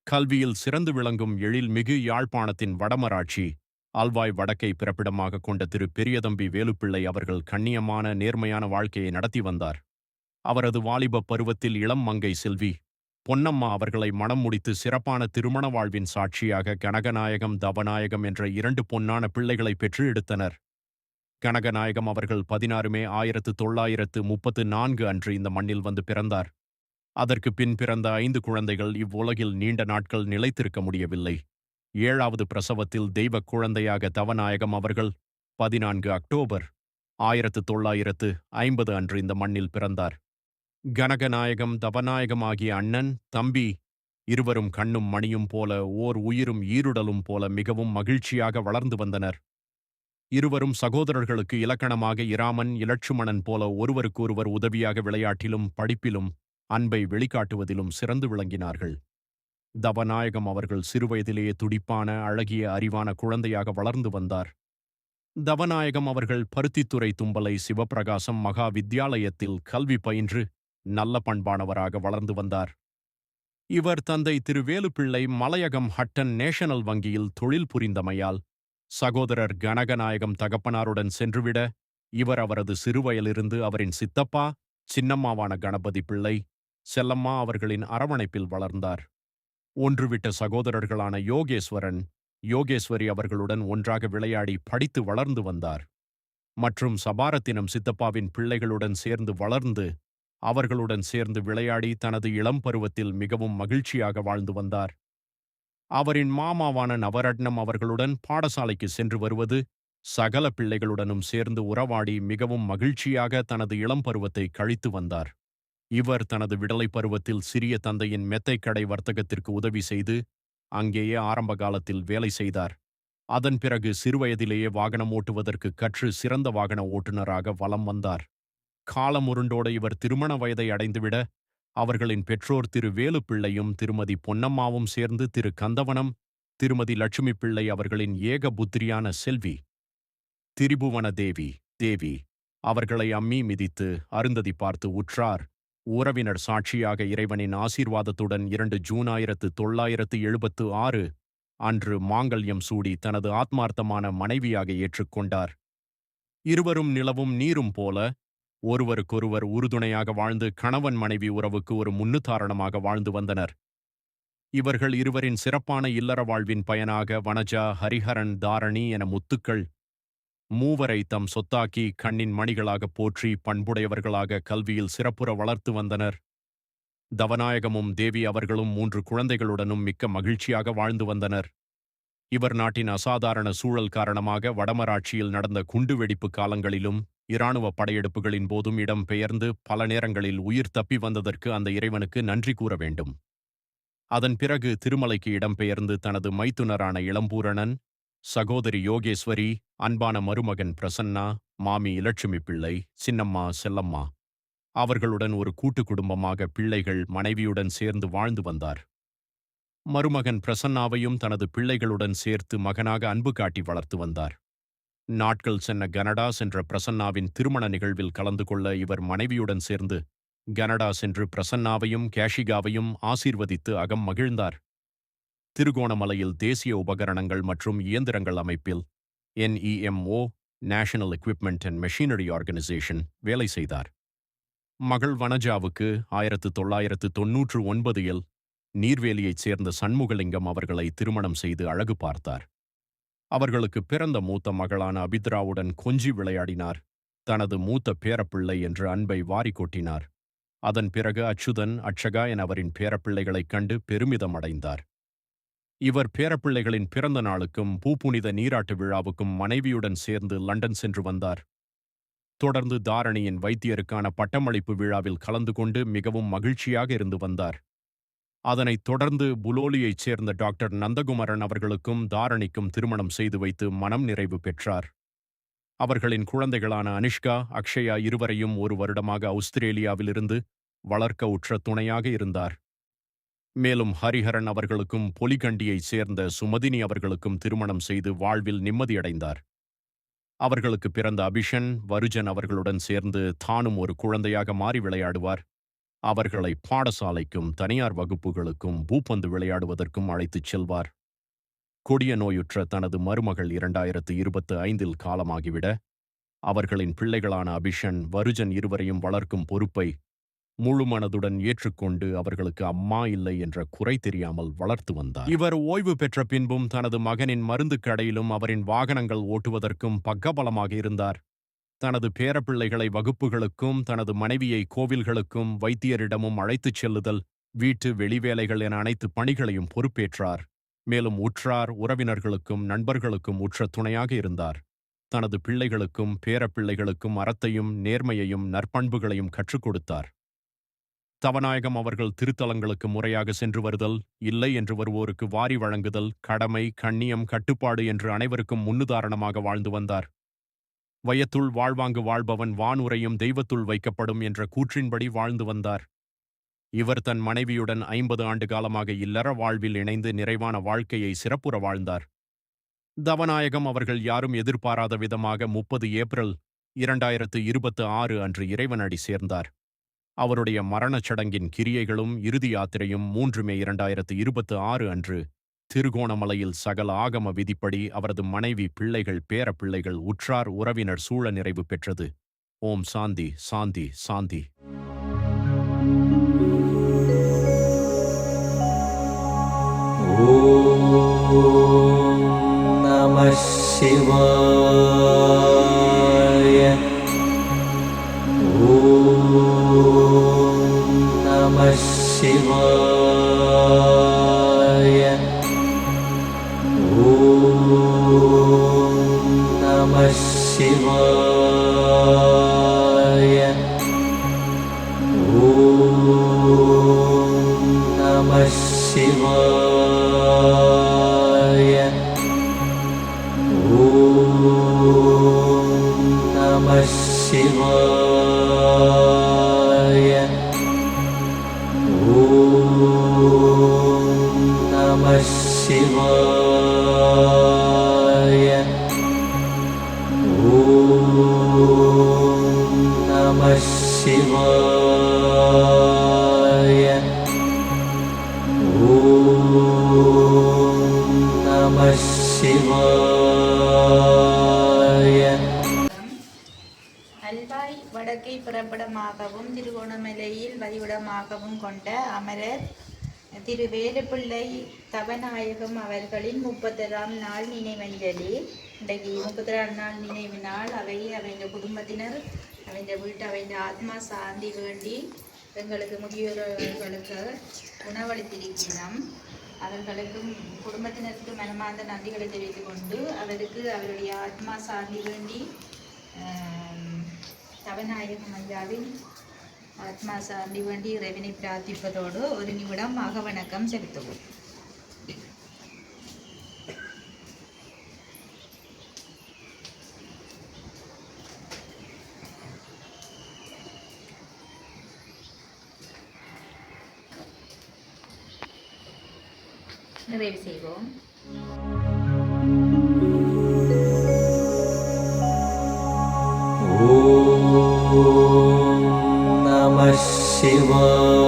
கல்வியில் சிறந்து விளங்கும் எழில்மிகு யாழ்ப்பாணத்தின் வடமராட்சி ஆல்வாய் வடக்கை பிறப்பிடமாக கொண்ட திரு பெரியதம்பி வேலுப்பிள்ளை அவர்கள் கண்ணியமான நேர்மையான வாழ்க்கையை நடத்தி வந்தார். அவரது வாலிப பருவத்தில் இளம் மங்கை செல்வி பொன்னம்மா அவர்களை மணம் முடித்து சிறப்பான திருமண வாழ்வின் சாட்சியாக கனகநாயகம் தவநாயகம் என்ற இரண்டு பொன்னான பிள்ளைகளை பெற்று எடுத்தனர். கனகநாயகம் அவர்கள் 16 மே 1934 அன்று இந்த மண்ணில் வந்து பிறந்தார். அதற்கு பின் பிறந்த 5 குழந்தைகள் இவ்வுலகில் நீண்ட நாட்கள் நிலைத்திருக்க முடியவில்லை. 7வது பிரசவத்தில் தெய்வக் குழந்தையாக தவநாயகம் அவர்கள் 14 அக்டோபர் 1950 அன்று இந்த மண்ணில் பிறந்தார். கனகநாயகம் தவநாயகம் ஆகிய அண்ணன் தம்பி இருவரும் கண்ணும் மணியும் போல ஓர் உயிரும் ஈருடலும் போல மிகவும் மகிழ்ச்சியாக வளர்ந்து வந்தனர். இருவரும் சகோதரர்களுக்கு இலக்கணமாக இராமன் இலட்சுமணன் போல ஒருவருக்கொருவர் உதவியாக விளையாட்டிலும் படிப்பிலும் அன்பை வெளிக்காட்டுவதிலும் சிறந்து விளங்கினார்கள். தவநாயகம் அவர்கள் சிறுவயதிலேயே துடிப்பான அழகிய அறிவான குழந்தையாக வளர்ந்து வந்தார். தவநாயகம் அவர்கள் பருத்தித்துறை தும்பலை சிவப்பிரகாசம் மகா வித்தியாலயத்தில் கல்வி பயின்று நல்ல பண்பானவராக வளர்ந்து வந்தார். இவர் தந்தை திரு வேலுப்பிள்ளை மலையகம் ஹட்டன் நேஷனல் வங்கியில் தொழில் புரிந்தமையால் சகோதரர் கனகநாயகம் தகப்பனாருடன் சென்றுவிட இவர் அவரது சிறுவயலிருந்து அவரின் சித்தப்பா சின்னம்மாவான கணபதி பிள்ளை செல்லம்மா அவர்களின் அரவணைப்பில் வளர்ந்தார். ஒன்றுவிட்ட சகோதரர்களான யோகேஸ்வரன் யோகேஸ்வரி அவர்களுடன் ஒன்றாக விளையாடி படித்து வளர்ந்து வந்தார். மற்றும் சபாரத்தினம் சித்தப்பாவின் பிள்ளைகளுடன் சேர்ந்து வளர்ந்து அவர்களுடன் சேர்ந்து விளையாடி தனது இளம் பருவத்தில் மிகவும் மகிழ்ச்சியாக வாழ்ந்து வந்தார். அவரின் மாமாவான நவரட்னம் அவர்களுடன் பாடசாலைக்கு சென்று வருவது சகல பிள்ளைகளுடனும் சேர்ந்து உறவாடி மிகவும் மகிழ்ச்சியாக தனது இளம் பருவத்தை கழித்து வந்தார். இவர் தனது விடலை பருவத்தில் சிறிய தந்தையின் மெத்தைக்கடை வர்த்தகத்திற்கு உதவி செய்து அங்கேயே ஆரம்ப காலத்தில் வேலை செய்தார். அதன் பிறகு சிறுவயதிலேயே வாகனம் ஓட்டுவதற்கு கற்று சிறந்த வாகன ஓட்டுநராக வலம் வந்தார். காலம் உருண்டோட இவர் திருமண வயதை அடைந்துவிட அவர்களின் பெற்றோர் திரு வேலுப்பிள்ளையும் திருமதி பொன்னம்மாவும் சேர்ந்து திரு கந்தவனம் திருமதி லட்சுமி பிள்ளை அவர்களின் ஏக புத்திரியான செல்வி திரிபுவன தேவி அவர்களை அம்மி மிதித்து அருந்ததி பார்த்து உற்றார். உறவினர் சாட்சியாக இறைவனின் ஆசீர்வாதத்துடன் 2 ஜூன் 1976 அன்று மாங்கல்யம் சூடி தனது ஆத்மார்த்தமான மனைவியாக ஏற்றுக்கொண்டார். இருவரும் நிலவும் நீரும் போல ஒருவருக்கொருவர் உறுதுணையாக வாழ்ந்து கணவன் மனைவி உறவுக்கு ஒரு முன்னுதாரணமாக வாழ்ந்து வந்தனர். இவர்கள் இருவரின் சிறப்பான இல்லற வாழ்வின் பயனாக வனஜா ஹரிஹரன் தாரணி என முத்துக்கள் மூவரை தம் சொத்தாக்கி கண்ணின் மணிகளாக போற்றி பண்புடையவர்களாக கல்வியில் சிறப்புற வளர்த்து வந்தனர். தவநாயகமும் தேவி அவர்களும் 3 குழந்தைகளுடனும் மிக்க மகிழ்ச்சியாக வாழ்ந்து வந்தனர். இவர் நாட்டின் அசாதாரண சூழல் காரணமாக வடமராட்சியில் நடந்த குண்டுவெடிப்பு காலங்களிலும் இராணுவ படையெடுப்புகளின் போதும் இடம் பெயர்ந்து பல நேரங்களில் உயிர் தப்பி வந்ததற்கு அந்த இறைவனுக்கு நன்றி கூற வேண்டும். அதன் பிறகு திருமலைக்கு இடம்பெயர்ந்து தனது மைத்துனரான இளம்பூரணன் சகோதரி யோகேஸ்வரி அன்பான மருமகன் பிரசன்னா மாமி இலட்சுமி பிள்ளை சின்னம்மா செல்லம்மா அவர்களுடன் ஒரு கூட்டு குடும்பமாக பிள்ளைகள் மனைவியுடன் சேர்ந்து வாழ்ந்து வந்தார். மருமகன் பிரசன்னாவையும் தனது பிள்ளைகளுடன் சேர்த்து மகனாக அன்பு காட்டி வளர்த்து வந்தார். நாட்கள் சென்ன கனடா சென்ற பிரசன்னாவின் திருமண நிகழ்வில் கலந்து கொள்ள இவர் மனைவியுடன் சேர்ந்து கனடா சென்று பிரசன்னாவையும் கேஷிகாவையும் ஆசீர்வதித்து அகம் மகிழ்ந்தார். திருகோணமலையில் தேசிய உபகரணங்கள் மற்றும் இயந்திரங்கள் அமைப்பில் NEMO national equipment and machinery organisation வேலை செய்தார். மகள் வனஜாவுக்கு 1999 நீர்வேலியைச் சேர்ந்த சண்முகலிங்கம் அவர்களை திருமணம் செய்து அழகு பார்த்தார். அவர்களுக்கு பிறந்த மூத்த மகளான அபித்ராவுடன் கொஞ்சி விளையாடினார். தனது மூத்த பேரப்பிள்ளை என்று அன்பை வாரி கொட்டினார். அதன் பிறகு அச்சுதன் அட்சகா என அவரின் பேரப்பிள்ளைகளைக் கண்டு பெருமிதம் அடைந்தார். இவர் பேரப்பிள்ளைகளின் பிறந்த நாளுக்கும் பூப்புனித நீராட்டு விழாவுக்கும் மனைவியுடன் சேர்ந்து லண்டன் சென்று வந்தார். தொடர்ந்து தாரணியின் வைத்தியருக்கான பட்டமளிப்பு விழாவில் கலந்து கொண்டு மிகவும் மகிழ்ச்சியாக இருந்து வந்தார். அதனைத் தொடர்ந்து புலோலியைச் சேர்ந்த டாக்டர் நந்தகுமரன் அவர்களுக்கும் தாரணிக்கும் திருமணம் செய்து வைத்து மனம் நிறைவு பெற்றார். அவர்களின் குழந்தைகளான அனுஷ்கா அக்ஷயா இருவரையும் 1 வருடமாக ஆஸ்திரேலியாவிலிருந்து வளர்க்க உற்ற துணையாக இருந்தார். மேலும் ஹரிஹரன் அவர்களுக்கும் பொலிகண்டியைச் சேர்ந்த சுமதினி அவர்களுக்கும் திருமணம் செய்து வாழ்வில் நிம்மதியடைந்தார். அவர்களுக்கு பிறந்த அபிஷன் வருஜன் அவர்களுடன் சேர்ந்து தானும் ஒரு குழந்தையாக மாறி விளையாடுவார். அவர்களை பாடசாலைக்கும் தனியார் வகுப்புகளுக்கும் பூப்பந்து விளையாடுவதற்கும் அழைத்துச் செல்வார். கொடிய நோயுற்ற தனது மருமகள் 2025 காலமாகிவிட, அவர்களின் பிள்ளைகளான அபிஷன், வருஜன் இருவரையும் வளர்க்கும் பொறுப்பை முழுமனதுடன் ஏற்றுக்கொண்டு அவர்களுக்கு அம்மா இல்லை என்ற குறை தெரியாமல் வளர்த்து வந்தார். இவர் ஓய்வு பெற்ற பின்பும் தனது மகனின் மருந்துக் கடையிலும் அவரின் வாகனங்கள் ஓட்டுவதற்கும் பக்கபலமாக இருந்தார். தனது பேரப்பிள்ளைகளை வகுப்புகளுக்கும் தனது மனைவியை கோவில்களுக்கும் வைத்தியரிடமும் அழைத்துச் செல்லுதல், வீட்டு வெளிவேலைகள் என அனைத்து பணிகளையும் பொறுப்பேற்றார். மேலும் உற்றார் உறவினர்களுக்கும் நண்பர்களுக்கும் உற்ற துணையாக இருந்தார். தனது பிள்ளைகளுக்கும் பேரப்பிள்ளைகளுக்கும் அறத்தையும் நேர்மையையும் நற்பண்புகளையும் கற்றுக் கொடுத்தார். தவநாயகம் அவர்கள் திருத்தலங்களுக்கு முறையாக சென்று வருதல், இல்லை என்று வருவோருக்கு வாரி வழங்குதல், கடமை, கண்ணியம், கட்டுப்பாடு என்று அனைவருக்கும் முன்னுதாரணமாக வாழ்ந்து வந்தார். வையத்துள் வாழ்வாங்கு வாழ்பவன் வானுரையும் தெய்வத்துள் வைக்கப்படும் என்ற கூற்றின்படி வாழ்ந்து வந்தார். இவர் தன் மனைவியுடன் 50 ஆண்டு காலமாக இல்லற வாழ்வில் இணைந்து நிறைவான வாழ்க்கையை சிறப்புற வாழ்ந்தார். தவநாயகம் அவர்கள் யாரும் எதிர்பாராத விதமாக 30 ஏப்ரல் 2026 அன்று இறைவனடி சேர்ந்தார். அவருடைய மரணச் சடங்கின் கிரியைகளும் இறுதி யாத்திரையும் 3 மே 2026 அன்று திருகோணமலையில் சகல ஆகம விதிப்படி அவரது மனைவி, பிள்ளைகள், பேரப்பிள்ளைகள், உற்றார் உறவினர் சூழ நிறைவு பெற்றது. ஓம் சாந்தி, சாந்தி, சாந்தி. ஓம் நம சிவாய. ஓம் நம சிவாய. ஓம் நம சிவாய. ஓம் நம சிவாய. ஓம் நம சிவாய. ஓம் நம சிவாய. ஓம் நம சிவாய. ஓம் நம சிவாய. அல்வாய் வடக்கை பிறப்பிடமாகவும் திருகோணமலையில் வதிவிடமாகவும் கொண்ட அமரர் திரு வேலுப்பிள்ளை தவநாயகம் அவர்களின் 30ஆம் நாள் நினைவஞ்சலி. இன்றைக்கு 30ஆம் நாள் நினைவு நாள். அவைந்த குடும்பத்தினர் வீட்டு ஆத்மா சாந்தி வேண்டி எங்களுக்கு முதியோர்களுக்கு உணவளித்திருக்கிறோம். அவர்களுக்கும் குடும்பத்தினருக்கு மனமார்ந்த நன்றிகளை தெரிவித்துக் கொண்டு அவருடைய ஆத்மா சாந்தி வேண்டி தவநாயகம் ஐயாவின் ஆத்மா சாந்தி வேண்டி இறைவனை பிரார்த்திப்பதோடு ஒரு நிமிடம் அகவணக்கம் செலுத்துவோம். நிறைவு செய்வோம். ஓம் நம சிவாய.